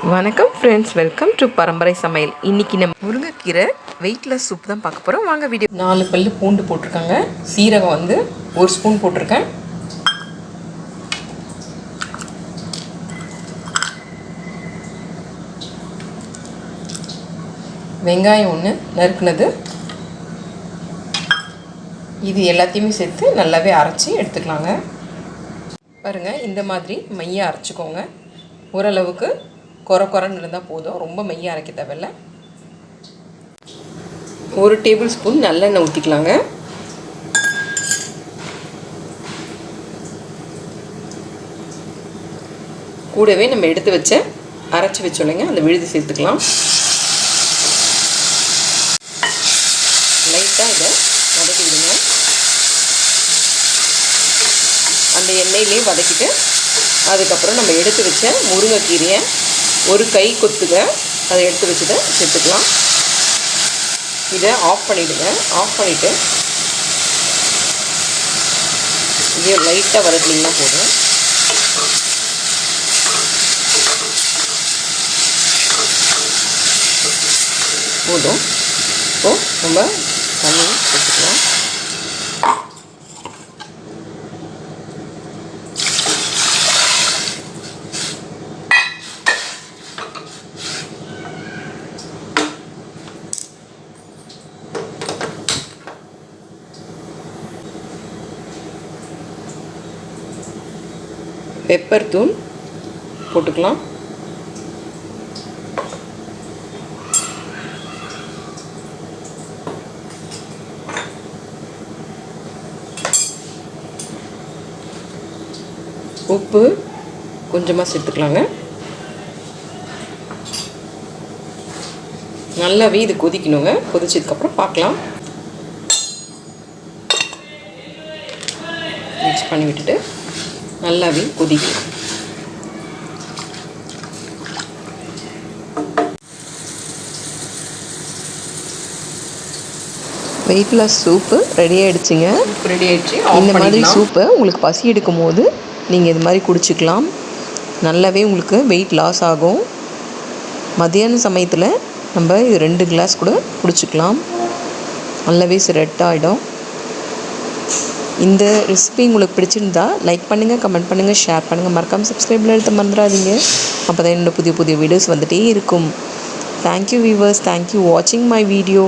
வணக்கம் friends, welcome to பரம்பரை சமையல். இன்றைக்கி நம்ம முருங்கைக்கீரை வெயிட்லெஸ் சூப் தான் பார்க்க போகிறோம். வாங்க வீடியோ. 4 பல்லு பூண்டு போட்டிருக்காங்க. சீரகம் வந்து 1 ஸ்பூன் போட்டிருக்கேன். வெங்காயம் 1 நறுக்குனது. இது எல்லாத்தையுமே சேர்த்து நல்லாவே அரைச்சி எடுத்துக்கலாங்க. பாருங்கள், இந்த மாதிரி மையாக அரைச்சிக்கோங்க. ஓரளவுக்கு குறன்னு இருந்தால் போதும், ரொம்ப மையாக அரைக்க தேவையில்ல. 1 டேபிள் ஸ்பூன் நல்லெண்ணெய் ஊற்றிக்கலாங்க. கூடவே நம்ம எடுத்து வச்ச அரைச்சி வச்சோலைங்க அந்த விழுது சேர்த்துக்கலாம். லைட்டாக இதை வதக்கிடுங்க. அந்த எண்ணெயிலே வதக்கிட்டு அதுக்கப்புறம் நம்ம எடுத்து வச்ச முருங்கைக்கீரையை 1 கை கொத்துக அதை எடுத்து வச்சுட்டு சேர்த்துக்கலாம். இதை ஆஃப் பண்ணிவிடுங்க. ஆஃப் பண்ணிவிட்டு இங்கே லைட்டாக வதக்கினீங்கன்னா போதும். இப்போது நம்ம தண்ணி சேர்த்துக்கலாம். பெப்பர் தூள் போட்டுக்கலாம். உப்பு கொஞ்சமாக சேர்த்துக்கலாங்க. நல்லாவே இது கொதிக்கணுங்க. கொதிச்சதுக்கப்புறம் பார்க்கலாம். மிக்ஸ் பண்ணி விட்டுட்டு நல்லாவே கொதிக்கலாம். வெயிட்லெஸ் சூப்பு ரெடி ஆகிடுச்சிங்க. ரெடி ஆகிடுச்சு. இந்த மாதிரி சூப்பை உங்களுக்கு பசி எடுக்கும் போது நீங்கள் இது மாதிரி குடிச்சிக்கலாம். நல்லாவே உங்களுக்கு வெயிட் லாஸ் ஆகும். மதியான சமயத்தில் நம்ம இது 2 கிளாஸ் கூட குடிச்சிக்கலாம். நல்லாவே ரெட் ஆகிடும். இந்த ரெசிபி உங்களுக்கு பிடிச்சிருந்தா லைக் பண்ணுங்கள், கமெண்ட் பண்ணுங்கள், ஷேர் பண்ணுங்கள். மறக்காமல் சப்ஸ்கிரைபில் எழுத மறந்துடாதீங்க. அப்போ தான் என்னோட புதிய வீடியோஸ் வந்துகிட்டே இருக்கும். Thank you viewers. தேங்க்யூ வாட்சிங் மை வீடியோ.